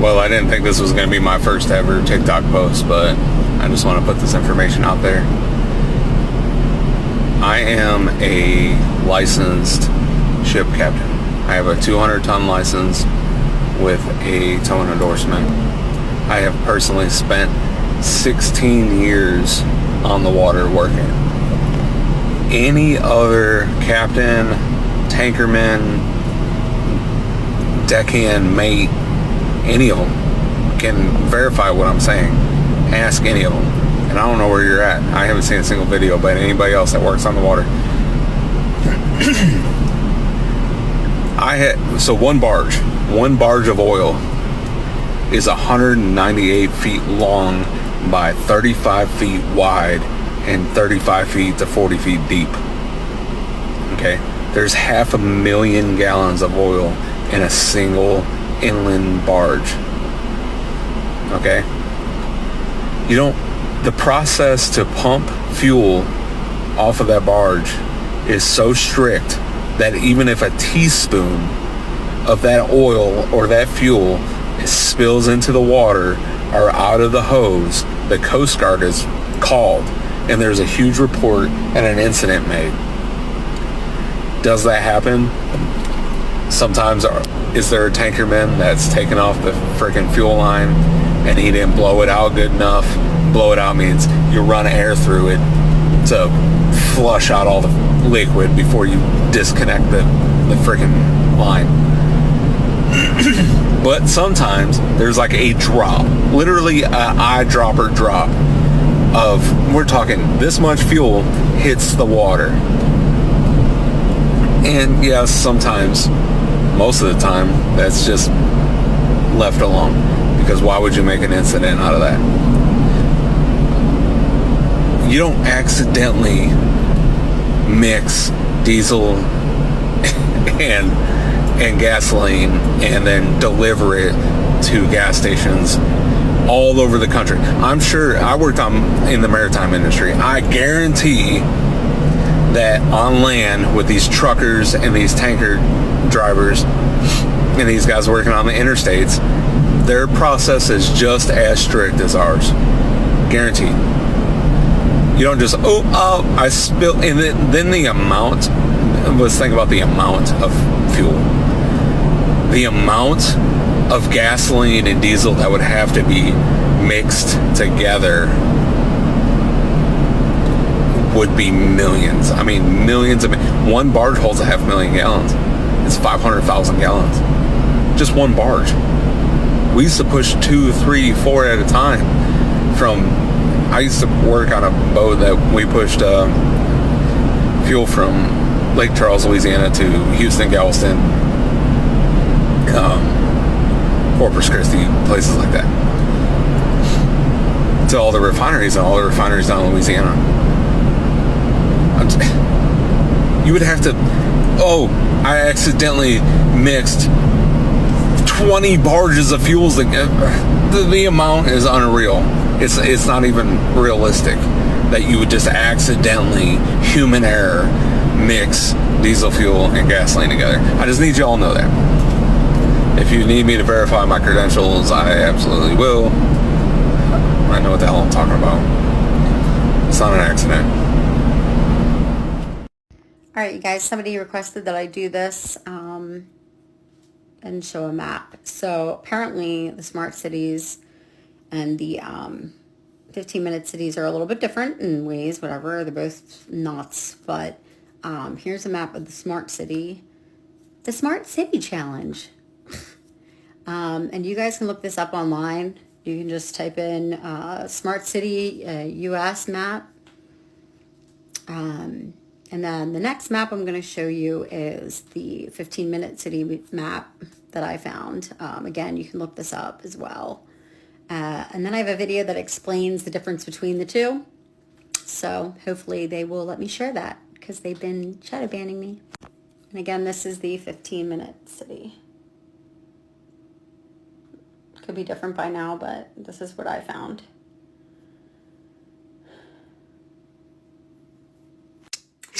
Well, I didn't think this was going to be my first ever TikTok post, but I just want to put this information out there. I am a licensed ship captain. I have a 200-ton license with a towing endorsement. I have personally spent 16 years on the water working. Any other captain, tankerman, deckhand, mate, any of them can verify what I'm saying. Ask any of them. And I don't know where you're at. I haven't seen a single video, but anybody else that works on the water. So one barge of oil is 198 feet long by 35 feet wide and 35 feet to 40 feet deep. Okay? There's 500,000 gallons of oil in a single inland barge. Okay? The process to pump fuel off of that barge is so strict that even if a teaspoon of that oil or that fuel spills into the water or out of the hose, the Coast Guard is called and there's a huge report and an incident made. Does that happen? Sometimes. Is there a tankerman that's taken off the freaking fuel line and he didn't blow it out good enough? Blow it out means you run air through it to flush out all the liquid before you disconnect the freaking line. But sometimes there's like a drop, literally an eyedropper drop of, we're talking this much fuel hits the water. And yes, sometimes, most of the time, that's just left alone. Because why would you make an incident out of that? You don't accidentally mix diesel and gasoline and then deliver it to gas stations all over the country. I'm sure, I worked in the maritime industry. I guarantee that on land with these truckers and these tanker drivers and these guys working on the interstates, their process is just as strict as ours. Guaranteed. You don't just, I spilled, and then the amount, let's think about the amount of fuel. The amount of gasoline and diesel that would have to be mixed together would be millions. I mean, millions of, one barge holds 500,000 gallons. It's 500,000 gallons. Just one barge. We used to push 2, 3, 4 at a time. I used to work on a boat that we pushed fuel from Lake Charles, Louisiana to Houston, Galveston, Corpus Christi, places like that. To all the refineries down in Louisiana. You would have to, I accidentally mixed 20 barges of fuels. The amount is unreal. It's not even realistic that you would just accidentally, human error, mix diesel fuel and gasoline together. I just need you all to know that. If you need me to verify my credentials, I absolutely will. I know what the hell I'm talking about. It's not an accident. All right, you guys, somebody requested that I do this and show a map. So apparently the smart cities and the 15-minute cities are a little bit different in ways, whatever. They're both nuts. But here's a map of the smart city. The Smart City Challenge. And you guys can look this up online. You can just type in Smart City US map. And then the next map I'm going to show you is the 15-minute city map that I found. Again, you can look this up as well. And then I have a video that explains the difference between the two. So hopefully they will let me share that because they've been shadow banning me. And again, this is the 15-minute city. Could be different by now, but this is what I found.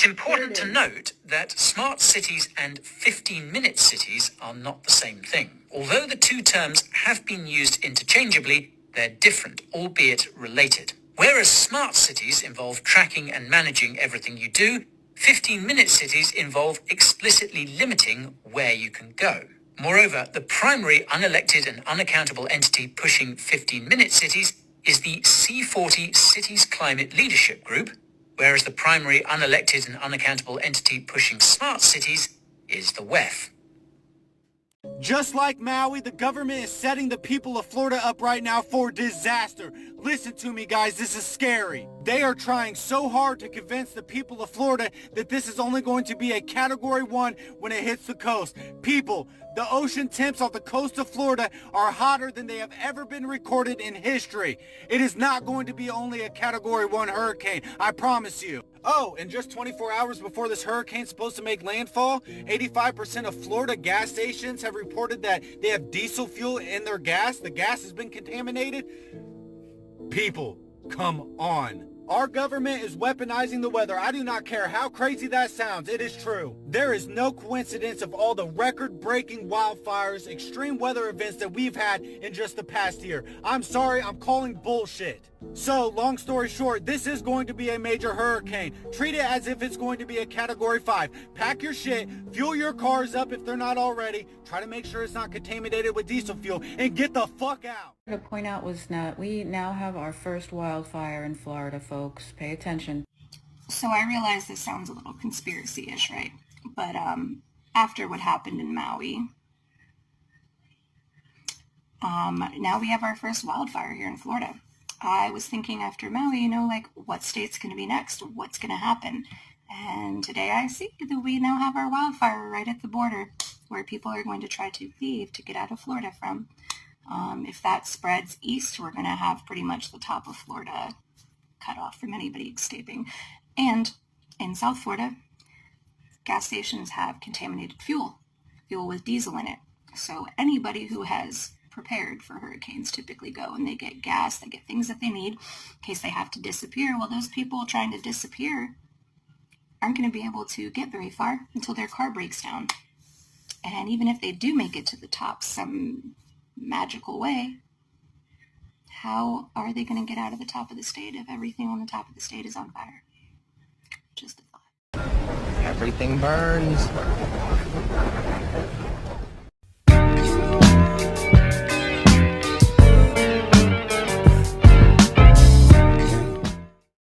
important to note that smart cities and 15-minute cities are not the same thing. Although the two terms have been used interchangeably, they're different, albeit related. Whereas smart cities involve tracking and managing everything you do, 15-minute cities involve explicitly limiting where you can go. Moreover, the primary unelected and unaccountable entity pushing 15-minute cities is the C40 Cities Climate Leadership Group, whereas the primary unelected and unaccountable entity pushing smart cities is the WEF. Just like Maui, the government is setting the people of Florida up right now for disaster. Listen to me, guys, this is scary. They are trying so hard to convince the people of Florida that this is only going to be a Category 1 when it hits the coast. People, the ocean temps off the coast of Florida are hotter than they have ever been recorded in history. It is not going to be only a Category 1 hurricane, I promise you. Oh, and just 24 hours before this hurricane's supposed to make landfall, 85% of Florida gas stations have reported that they have diesel fuel in their gas. The gas has been contaminated. People, come on. Our government is weaponizing the weather. I do not care how crazy that sounds. It is true. There is no coincidence of all the record-breaking wildfires, extreme weather events that we've had in just the past year. I'm sorry, I'm calling bullshit. So, long story short, this is going to be a major hurricane. Treat it as if it's going to be a Category 5. Pack your shit, fuel your cars up if they're not already, try to make sure it's not contaminated with diesel fuel, and get the fuck out. To point out was that we now have our first wildfire in Florida, folks. Pay attention. So I realize this sounds a little conspiracy-ish, right? But after what happened in Maui, now we have our first wildfire here in Florida. I was thinking after Maui, like what state's going to be next? What's going to happen? And today I see that we now have our wildfire right at the border where people are going to try to leave to get out of Florida from. If that spreads east, we're going to have pretty much the top of Florida cut off from anybody escaping. And in South Florida, gas stations have contaminated fuel with diesel in it. So anybody who has prepared for hurricanes typically go and they get gas, they get things that they need in case they have to disappear. Well, those people trying to disappear aren't going to be able to get very far until their car breaks down. And even if they do make it to the top some magical way, how are they going to get out of the top of the state if everything on the top of the state is on fire? Just a thought. Everything burns.